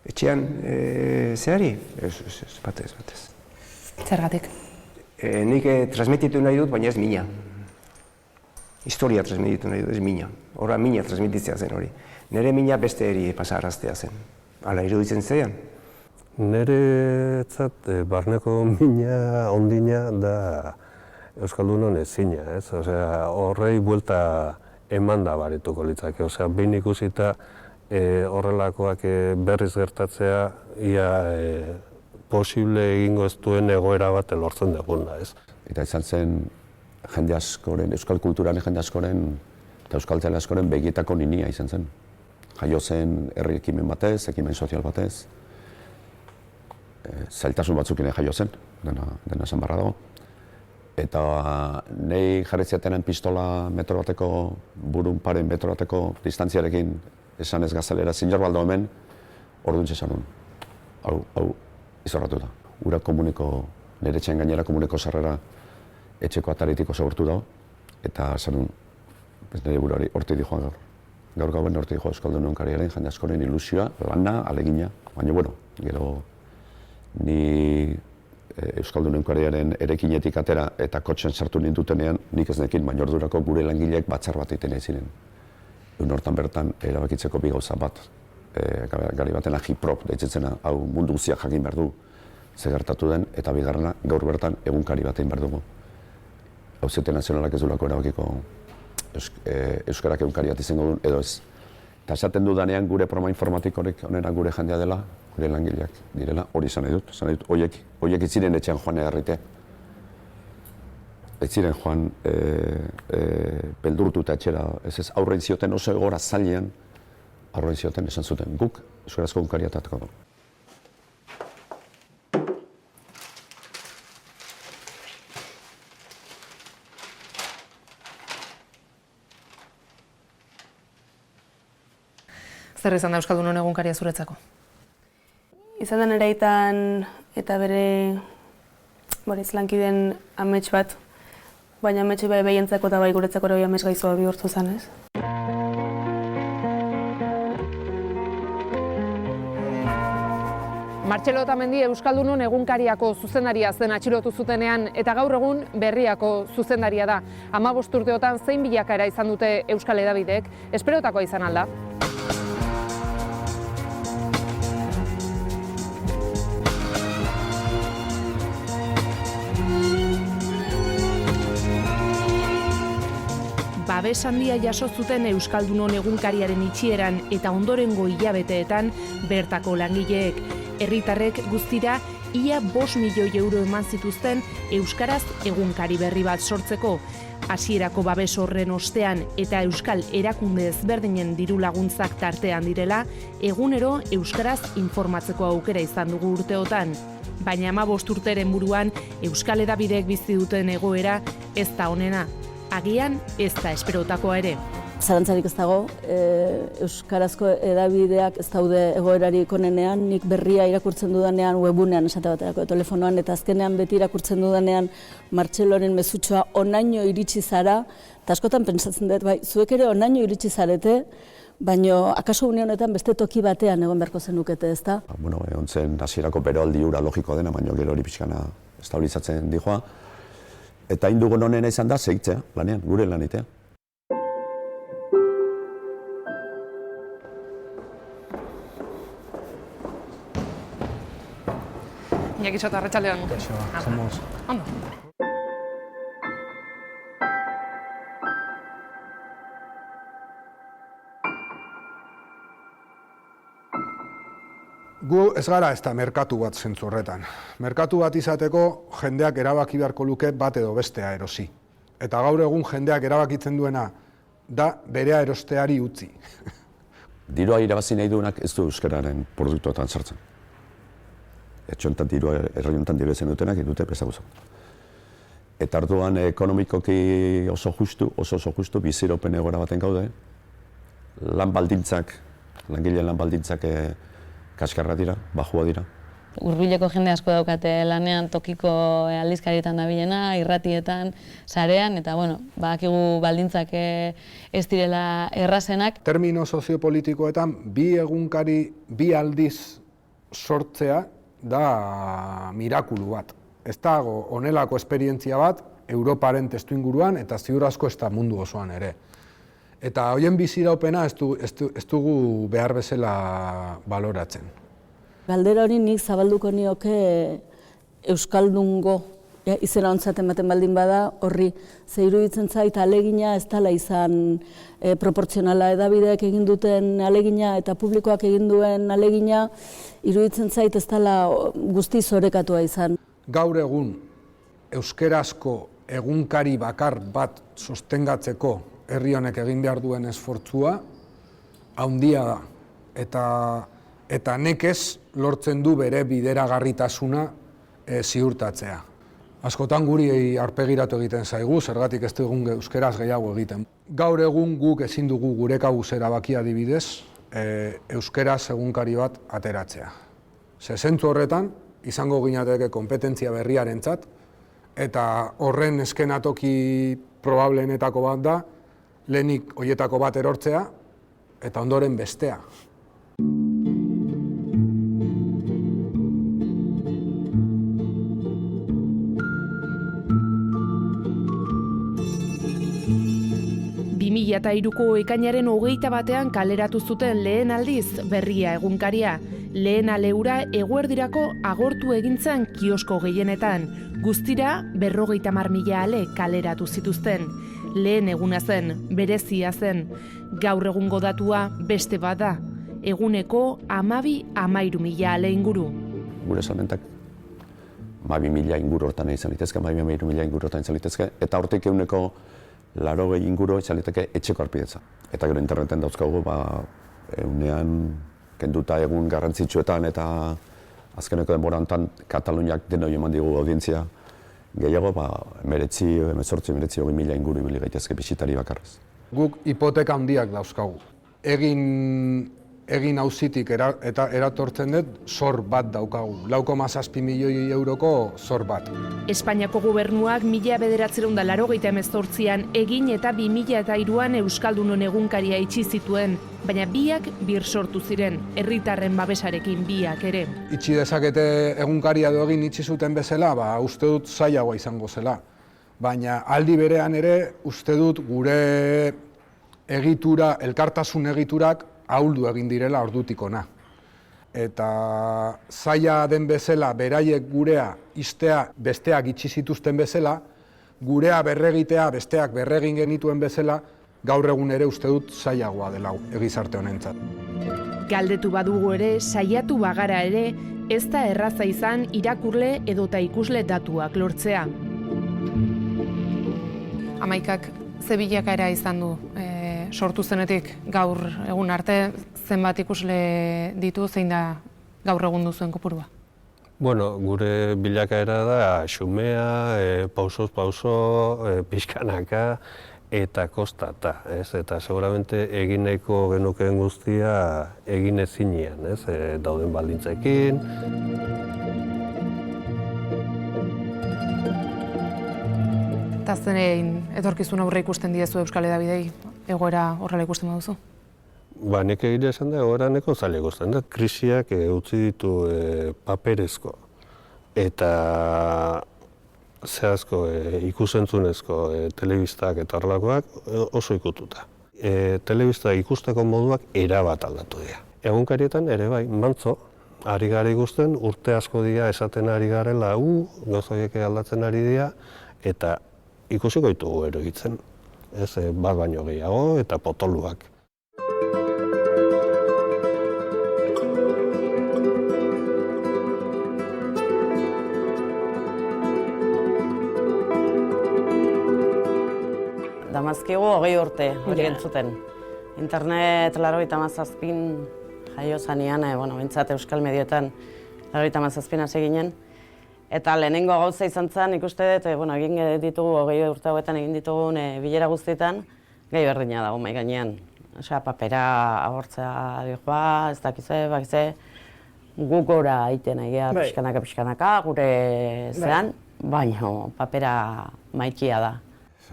Etxean zehari? Ez, batez. Zergatik? Nik transmititu nahi dut, baina ez mina. Historia transmititu nahi dut, ez mina. Horra mina transmititzea zen hori. Nere mina beste eri pasaraztea zen. Hala iruditzen zean. Niretzat barneko mina, ondina da Euskaldunon ezina, ez? Osea, horrei buelta eman da barituko litzake. Osea, behin ikusita horrelakoak berriz gertatzea, ia posible egingo ez duen egoera bat lortzen duguna, ez? Eta izan zen jende askoren, euskal kulturaren jende askoren eta euskaltzale askoren begietako ninia izan zen. Jaio zen herri ekimen batez, ekimen sozial batez. Zailtasun batzukin jaio zen, dena esan barra dago. Eta nahi jarretziatenen pistola metro bateko, burun paren metro bateko distantziarekin esan ez gazalera zinor baldo hemen, orduntxe esan nun. Hau, izorratu da. Ura komuniko, nire etxean gainera komuniko sarrera etxeko ataritiko segurtu dago. Eta esan nun, nire buruari horti dijoa gaur. Gaur gauen horti dijoa Euskaldun Egunkariaren jende askoren ilusioa, lana, alegina. Baina, bueno, gero ni Euskaldun Egunkariaren erekinetik atera eta kotxen sartu nindutenean, nik ez nekin, baina ordurako gure langileek batzar bat egiten ziren. Egun hortan bertan erabakitzeko bi gauza bat. Gari baten agiprop deitzen hau mundu guztiak jakin behar du ze gertatu den, eta bigarrena gaur bertan egunkari bat egin behar dugu. Auzite nazionalak ez duelako erabakiko euskarak egunkari bat izango duen, edo ez. Eta esaten dudanean gure programa informatikorik onena gure jendea dela, gure langileak direla, hori izan nahi dut, horiek ez ziren etxean joan egarrite. Ez ziren joan beldurtu eta etxera, ez aurrein zioten oso egora zailean, aurrein zioten esan zuten guk euskarazko egunkaria atatako du. Zer izan da Euskaldunon Egunkaria zuretzako? Izan da nire aitan eta bere lankideen amets bat, baina amets bai behientzako eta bai guretzako ere amets gaizua bihurtu zen, ez? Martxelo Otamendi Euskaldunon Egunkariako zuzendaria zen atxilotu zutenean eta gaur egun Berriako zuzendaria da. 15 urteotan zein bilakaera izan dute Euskal Hedabideek, esperotakoa izan alda? Babes handia jaso zuten Euskaldunon Egunkariaren itxieran eta ondorengo hilabeteetan bertako langileek. Herritarrek guztira ia 5 milioi euro eman zituzten euskaraz egunkari berri bat sortzeko. Hasierako babes horren ostean eta euskal erakunde ezberdinen diru laguntzak tartean direla, egunero euskaraz informatzeko aukera izan dugu urteotan. Baina 15 urteren buruan Euskal Hedabideek bizi duten egoera ez da onena. Agian ez da esperotakoa ere. Zalantzarik ez dago, euskarazko hedabideak ez daude egoerarik onenean, nik berria irakurtzen dudanean webunean esate baterako telefonoan, eta azkenean beti irakurtzen dudanean Martxeloren mezutxoa onaino iritsi zara, eta askotan pentsatzen dut, bai, zuek ere onaino iritsi zarete, baina akaso une honetan beste toki batean egon beharko zenukete, ezta? Bueno, egon zen hasierako beroaldi hura logikoa dena, baina gero hori pixkana estabilizatzen dijoa. Eta indugun honena izan da, segitzea, lanean, gure lanitea. Iñaki Soto, arratsaldeon. Ondo. Gu ez gara ez da merkatu bat zentzu horretan. Merkatu bat izateko jendeak erabaki beharko luke bat edo bestea erosi. Eta gaur egun jendeak erabakitzen duena da berea erosteari utzi. Dirua irabazi nahi duenak ez du euskararen produktuetan sartzen. Etxontan dirua, erraiontan dirua zen dutenak, dute pesaguzo. Eta arduan ekonomikoki oso justu, biziropen egora baten gaude. Lan baldintzak, langileen lan baldintzak kaskarra dira, bajua dira. Hurbileko jende asko daukate lanean tokiko aldizkarietan dabilena, irratietan, sarean, eta badakigu baldintzak ez direla errazenak. Termino soziopolitikoetan bi egunkari bi aldiz sortzea da mirakulu bat. Ez dago honelako esperientzia bat Europaren testuinguruan eta ziur asko ez da mundu osoan ere. Eta hoien biziraupena ez dugu behar bezala baloratzen. Galdera hori nik zabalduko nioke Euskaldungo izena ontzat ematen baldin bada, horri ze iruditzen zait alegina ez dela izan proportzionala edabideak egin duten alegina eta publikoak egin duen alegina, iruditzen zait ez dela guztiz orekatua izan. Gaur egun euskerazko egunkari bakar bat sostengatzeko herri honek egin behar duen esfortzua handia da. Eta nekez lortzen du bere bideragarritasuna ziurtatzea. Askotan guri aurpegiratu egiten zaigu, zergatik ez dugun euskeraz gehiago egiten. Gaur egun guk ezin dugu gure kabuz erabaki adibidez, euskeraz egunkari bat ateratzea. Zentzu horretan, izango ginateke konpetentzia berriarentzat, eta horren eskenatoki probableenetako bat da, lehenik horietako bat erortzea, eta ondoren bestea. Eta 2003ko ekainaren 21 kaleratu zuten lehen aldiz Berria egunkaria. Lehen aleura eguerdirako agortu egintzen kiosko gehienetan. Guztira 50.000 ale kaleratu zituzten. Lehen eguna zen, berezia zen. Gaur egungo datua beste bada. Eguneko 12-13.000 ale inguru. Gure salmentak 12.000 inguru hortan izan litezke, 12.000 inguru hortan izan litezke, eta hortik eguneko 80 inguru izan liteke etxeko arpidetza. Eta gero interneten dauzkagu, egunean kenduta egun garrantzitsuetan eta azkeneko denbora honetan Kataluniak denoi eman digu audientzia gehiago, 19-20.000 inguru ibili gaitezke bisitari bakarrez. Guk hipoteka handiak dauzkagu. Egin auzitik eratortzen dut zor bat daukagu. 4,7 milioi euroko zor bat. Espainiako gobernuak 1988an egin eta 2003an Euskaldunon egunkaria itxi zituen, baina biak bir sortu ziren, herritarren babesarekin biak ere. Itxi dezakete egunkaria edo egin itxi zuten bezala, uste dut zailagoa izango zela. Baina aldi berean ere, uste dut gure egitura, elkartasun egiturak, ahuldu egin direla ordutik ona. Eta zaila den bezala, beraiek gurea iztea besteak itxi zituzten bezala, gurea berregitea besteak berregin genituen bezala, gaur egun ere uste dut zailagoa dela egizarte honentzat. Galdetu badugu ere, saiatu bagara ere, ez da erraza izan irakurle edota ikusle datuak lortzea. Amaikak ze bilakaera izan du? Sortu zenetik gaur egun arte zenbat ikusle ditu, zein da gaur egun duzuen kopurua? Gure bilakaera da xumea, pausoz pauso, pixkanaka eta kostata. Eta seguramente egin nahiko genukeen guztia egin ezinean, dauden baldintzekin. Eta zein etorkizun aurre ikusten diezu Euskal Hedabidei? Egoera horrela ikusten baduzu? Nik egia esan da, egoera neko zaila ikusten da. Krisiak utzi ditu paperezko eta zehazko ikusentzunezko telebistak eta horrelakoak oso ikututa. Telebista ikusteko moduak erabat aldatu dira. Egunkarietan ere bai, mantzo, ari gara ikusten, urte asko dira esaten ari garela, gauzoiek aldatzen ari dira, eta ikusiko ditugu erogitzen. Bat baino gehiago eta potoluak. Damazkigu 20 urte hori entzuten. Internet 97 jaio zanean, bintzat Euskal Medioetan 97 hasi ginen. Eta lehenengo gauza izan zen, ikuste dut, egin ditugu, 20 urte hauetan egin ditugun bilera guztietan, gai berdina dago mahai gainean. Papera agortzea dioa, ez dakize, Gu gora egiten egia pixkanaka, gure zean, baina papera maikia da.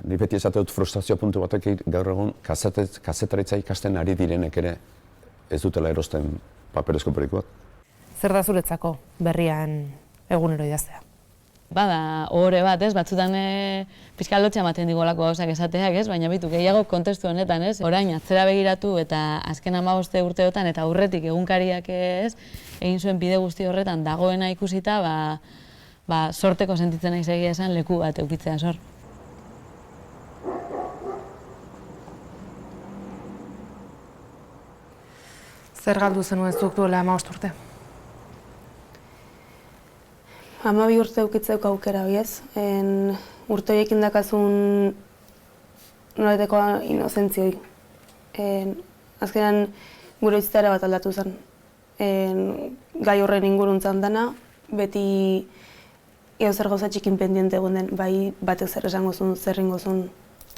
Ni beti esate dut frustrazio puntu batek gaur egun kazetaritza ikasten ari direnek ere ez dutela erosten paperezko periodikoak. Zer da zuretzako berrian egunero idaztea? Bada, ohore bat, ez? Batzutan pixka lotxa ematen digolako gauzak esateak, ez? Baina bitu, gehiago kontestu honetan, ez? Orain, atzera begiratu eta azken 15 urteotan eta aurretik egunkariak, ez? Egin zuen bide guzti horretan dagoena ikusita, sorteko sentitzen naiz egia esan leku bat eukitzea sor. Zer galdu zenuen zuk duela 15 urte? 12 urte eukitzeuk aukera biez. Urte horiekin dakazun noraiteko inozentzioi. Azkenan gure bizitara bat aldatu zen. Gai horren inguruntzan dana, beti zer gauza txikin pendiente egon den, bai batek zer esango zuen, zer ingo zuen,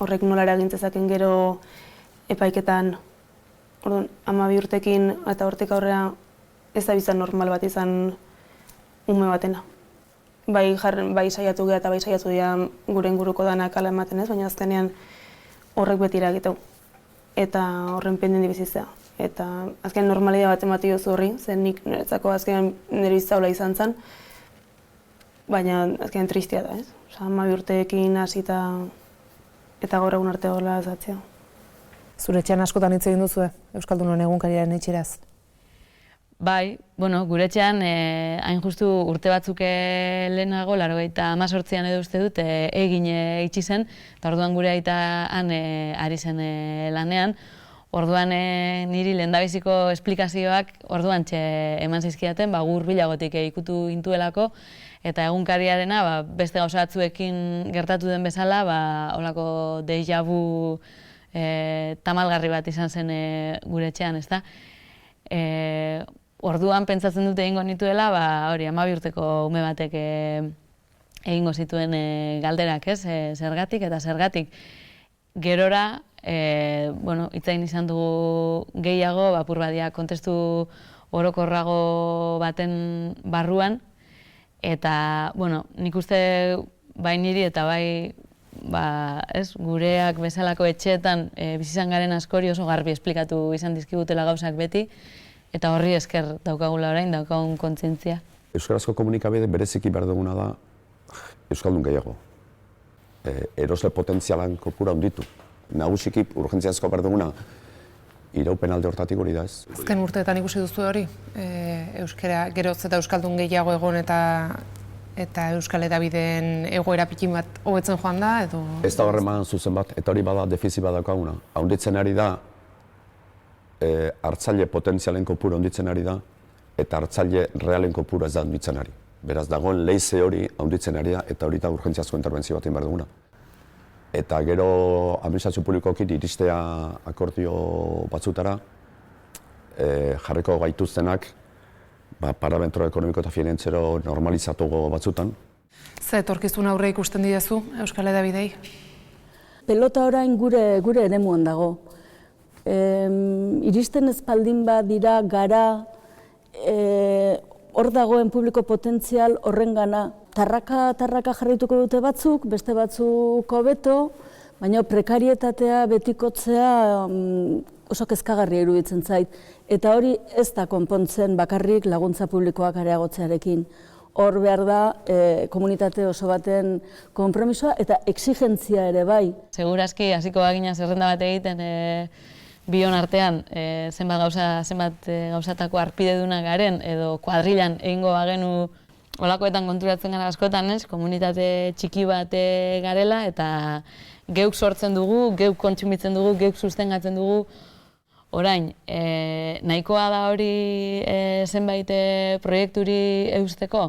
horrek nola eragintzezaken gero epaiketan. Orduan, 12 urtekin eta hortik aurrera ez da bizan normal bat izan ume batena. Bai saiatu geha eta bai saiatu dira gure inguruko danak ala ematen ez, baina azkenean horrek beti eragiteu. Eta horren pendiente bizitzea. Eta azkenean normalidea bat emati dozu horri, zen nik niretzako azkenean nire bizitzaula izan zen, baina azkenean tristia da, ez? 12 urteekin hasita eta gaur egun arte gola azatzea. Zure etxean askotan hitz egin duzue, Euskaldunon egunkariaren itxiraz? Bai, gure etxean hain justu urte batzuk lehenago, 98an edo uste dut, egin itxi zen, eta orduan gure aita han ari zen lanean. Orduan niri lehendabiziko esplikazioak orduan eman zizkidaten, gu hurbilagotik ikutu intuelako, eta egunkariarena beste gauza batzuekin gertatu den bezala, holako déjà vu tamalgarri bat izan zen gure etxean, ezta? Orduan pentsatzen dute egingo nituela, 12 urteko ume batek egingo zituen galderak, ez? Zergatik eta zergatik. Gerora, hitz egin izan dugu gehiago, apur badia kontestu orokorrago baten barruan, eta, nik uste bai niri eta bai gureak bezalako etxeetan bizizan garen askori oso garbi esplikatu izan dizkigutela gauzak beti, eta horri esker daukagula orain, daukagun kontzientzia. Euskarazko komunikabide bereziki behar duguna da Euskaldun gehiago. Erosle potentzialan kopura handitu. Nagusiki urgentziazko behar duguna iraupen alde hortatik hori da ez. Azken urteetan ikusi duzu hori? Euskara geroz eta Euskaldun gehiago egon eta Euskal Hedabideen egoera pikin bat hobetzen joan da, edo... Ez da horreman zuzen bat, eta hori bada defizi badaukaguna. Handitzen ari da, hartzaile potentzialen kopura handitzen ari da, eta hartzaile realen kopura ez da handitzen ari. Beraz, dagoen leize hori handitzen ari da, eta hori da urgentziazko interbentzio batean behar duguna. Eta gero administrazio publikoekin iristea akordio batzutara, jarriko gaituztenak, parabentro ekonomiko eta finantzero normalizatuko batzutan. Ze etorkizun aurre ikusten didezu Euskal Hedabidei? Pelota orain gure eremuan dago. Iristen espaldin bat dira gara, hor dagoen publiko potentzial horrengana. Tarraka jarrituko dute batzuk, beste batzuk hobeto, baina prekarietatea betikotzea oso kezkagarria iruditzen zait. Eta hori ez da konpontzen bakarrik laguntza publikoak areagotzearekin. Hor behar da komunitate oso baten konpromisoa eta exigentzia ere bai. Segurazki hasiko bagina zerrenda bat egiten bion artean zenbat gauzatako arpideduna garen edo kuadrilan egingo bagenu olakoetan konturatzen gara askotan, ez? Komunitate txiki bat garela eta geuk sortzen dugu, geuk kontsumitzen dugu, geuk sustengatzen dugu. Orain, nahikoa da hori zenbait proiekturi eusteko?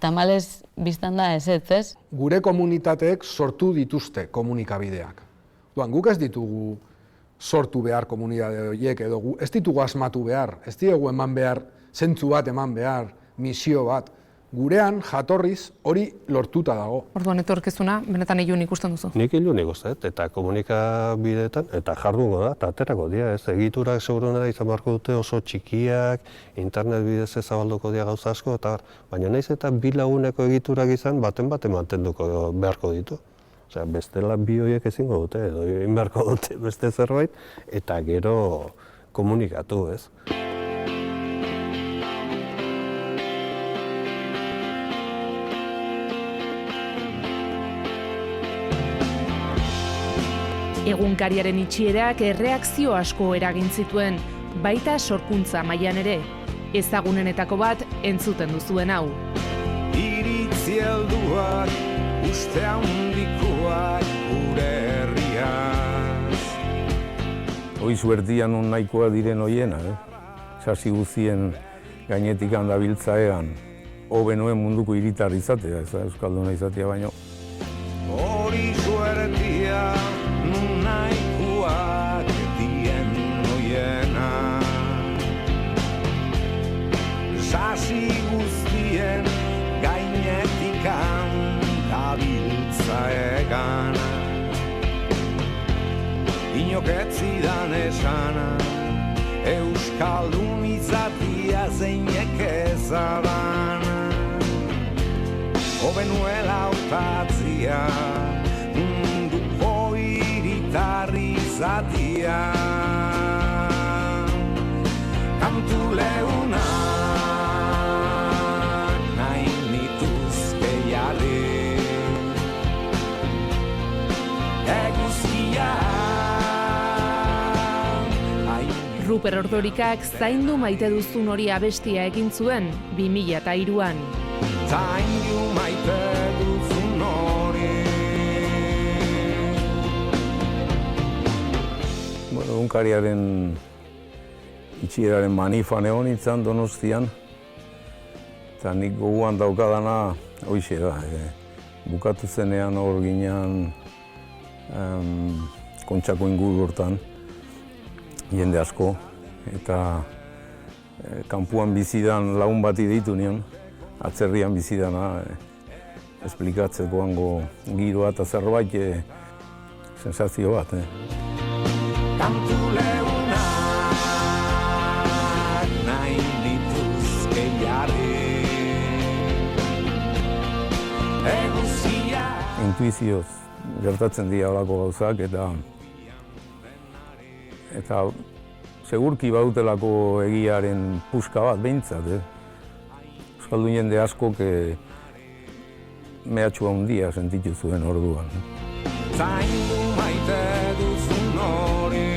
Tamalez biztan da ez, ez? Gure komunitateek sortu dituzte komunikabideak. Guk ez ditugu sortu behar komunitate horiek edo ez ditugu asmatu behar, ez ditugu eman behar, zentzu bat eman behar, misio bat. gurean jatorriz hori lortuta dago. Orduan etorkizuna, benetan ilun ikusten duzu. Nik ilun ikusten, eta komunikabideetan, eta jardungo da, eta aterako dira, ez, egiturak segurunera izan beharko dute oso txikiak, internet bidez ez zabalduko dira gauza asko, eta baina naiz eta bi laguneko egiturak izan baten mantenduko beharko ditu. Osea, bestela bi horiek ezingo dute, edo egin beharko dute beste zerbait, eta gero komunikatu, ez. Egunkariaren itxierak erreakzio asko eragin zituen, baita sorkuntza mailan ere. Ezagunenetako bat entzuten duzuen hau. Iritzi helduak, uste handikoak gure herriaz. Hoi zuertian on nahikoa diren hoiena, sasi guztien gainetik handabiltzaean, hobenuen munduko hiritar izatea, ez da, euskalduna izatea baino. Hori zuertia, nun nahikoak dien hoiena. Sasi guztien gainetik handabiltzaean. Inok ez zidan esana, euskaldun izatia zeinek ezadana. Hobenuela hautatzia, munduko hiritar izatia. Kantu leunak nahi nituzke jarri, eguzkia. Ruper Ordorikak zaindu maite duzun hori abestia egin zuen 2003an. Zaindu maite duzun hori. Egunkariaren itxieraren manifan egon nintzen Donostian, eta nik gogoan daukadana hoixe da. Bukatu zenean hor ginean Kontxako inguru hortan, jende asko, eta kanpuan bizidan lagun bati deitu nion, atzerrian bizidana esplikatzeko hango giroa eta zerbait sensazio bat. Kantu leunak nahi dituzke jarri, eguzia. Intuizioz gertatzen dira holako gauzak, eta segurki badutelako egiaren puska bat behintzat. Euskaldun jende askok mehatxua handia sentitu zuen orduan. Zaindu maite duzun hori.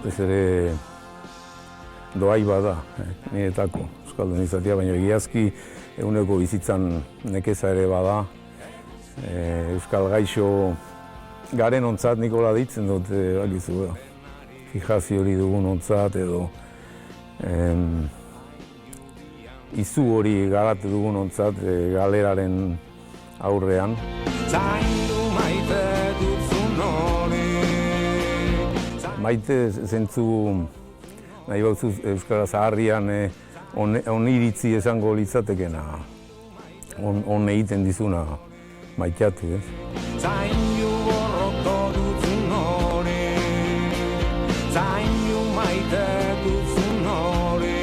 Ez ere doai bada, niretako euskaldun izatea, baina egiazki eguneko bizitzan nekeza ere bada. Euskal gaixo garen ontzat Nikola deitzen dut, bakizu, fijazio hori dugun ontzat edo izu hori garatu dugun ontzat galeraren aurrean. Zaindu maite duzun hori. Maite zentzu nahi bautzu euskara zaharrian oniritzi esango litzatekena, on egiten dizuna maitatu, ez? Zaindu borroto duzun hori. Zaindu maite duzun hori.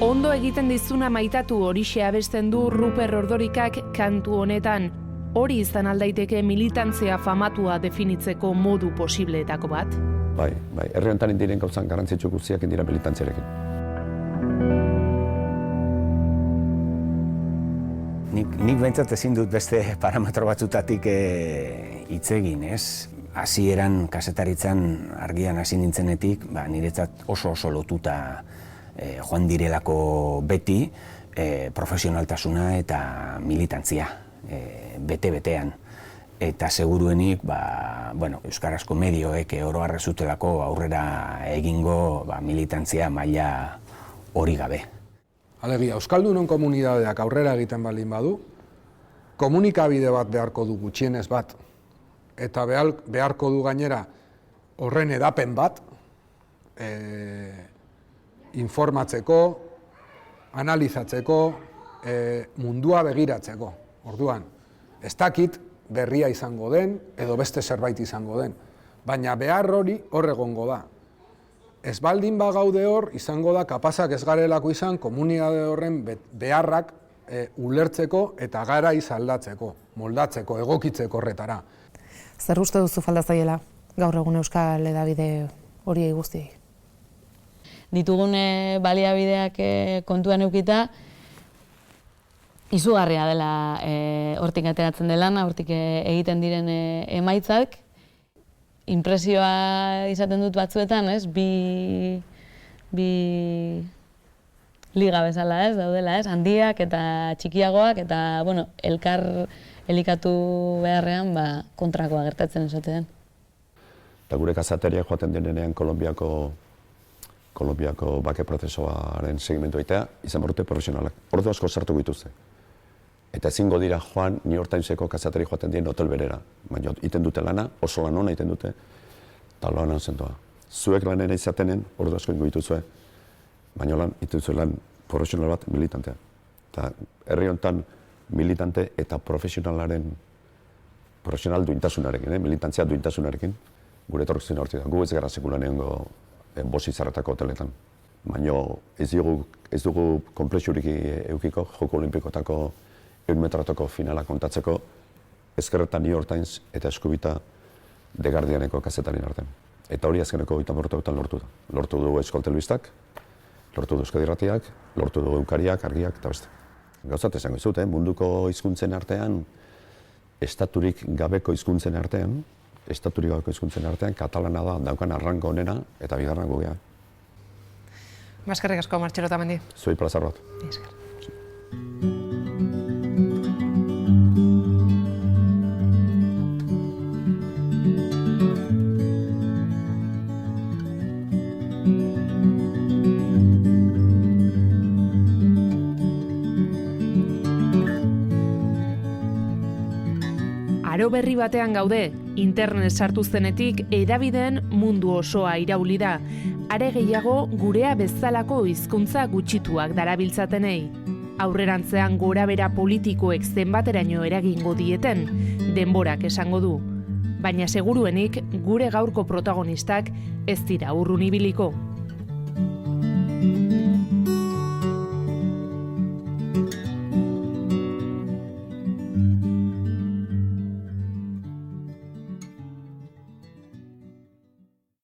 Ondo egiten dizuna maitatu horixe abesten du Ruper Ordorikak kantu honetan. Hori izan aldaiteke militantzia famatua definitzeko modu posibleetako bat. Bai, herri honetan diren gauzan garrantzitsu guztiak dira militantziarekin. Nik behintzat ezin dut beste parametro batzutatik hitz egin, ez? Hasieran kazetaritzan argian hasi nintzenetik, niretzat oso lotuta joan direlako beti profesionaltasuna eta militantzia bete-betean. Eta seguruenik, euskarazko medioek oro har ez zutelako aurrera egingo militantzia maila hori gabe. Alegia, Euskaldunon komunitateak aurrera egiten baldin badu, komunikabide bat beharko du, gutxienez bat. Eta beharko du gainera horren edapen bat, informatzeko, analizatzeko, mundua begiratzeko. Orduan, ez dakit berria izango den edo beste zerbait izango den, baina behar hori hor egongo da. Ez baldin bagaude hor, izango da kapazak ez garelako izan komunitate horren beharrak ulertzeko eta garaiz aldatzeko, moldatzeko, egokitzeko horretara. Zer uste duzu falta zaiela gaur egun euskal hedabide horiei guztiei? Ditugun baliabideak kontuan edukita, izugarria dela hortik ateratzen delana, hortik egiten diren emaitzak. Inpresioa izaten dut batzuetan, bi liga bezala, daudela, handiak eta txikiagoak, eta, elkar elikatu beharrean, kontrakoa gertatzen esaten den. Eta gure kazateriak joaten denean Kolonbiako bake prozesuaren segimendu egitea, izan borute profesionalak. Ordu asko sartuko dituzte. Eta ezingo dira joan New York Timeseko kazateri joaten dien hotel berera. Baina iten dute lana, oso lan ona iten dute, eta lan zentoa. Zuek lanera izatenen, ordu asko ingo dituzue, baina dituzue lan profesional bat militantea. Eta herri honetan militante eta profesional duintasunarekin, militantzia duintasunarekin, gure etorkizun hortik da. Gu ez gara sekulan egongo bosi zarretako hoteletan. Baina ez dugu konplexurik eukiko Joko Olimpikotako 100 metrotako finala kontatzeko ezkerretan New York Times eta eskubita The Guardianeko kazetarien artean. Eta hori azkeneko 30 urteetan lortu da. Lortu du Euskal Telebistak, lortu du Euskadi Irratiak, lortu du Egunkariak, Argiak eta beste. Gauzat esango dizut, munduko hizkuntzen artean, estaturik gabeko hizkuntzen artean, katalana da daukan arranko onena eta bigarren gugea. Eskerrik asko, Martxelo Otamendi. Zuei plazar bat. Esker. Aro berri batean gaude, internet sartu zenetik hedabideen mundu osoa irauli da. Are gehiago gurea bezalako hizkuntza gutxituak darabiltzatenei. Aurrerantzean gorabehera politikoek zenbateraino eragingo dieten, denborak esango du. Baina seguruenik gure gaurko protagonistak ez dira urrun ibiliko.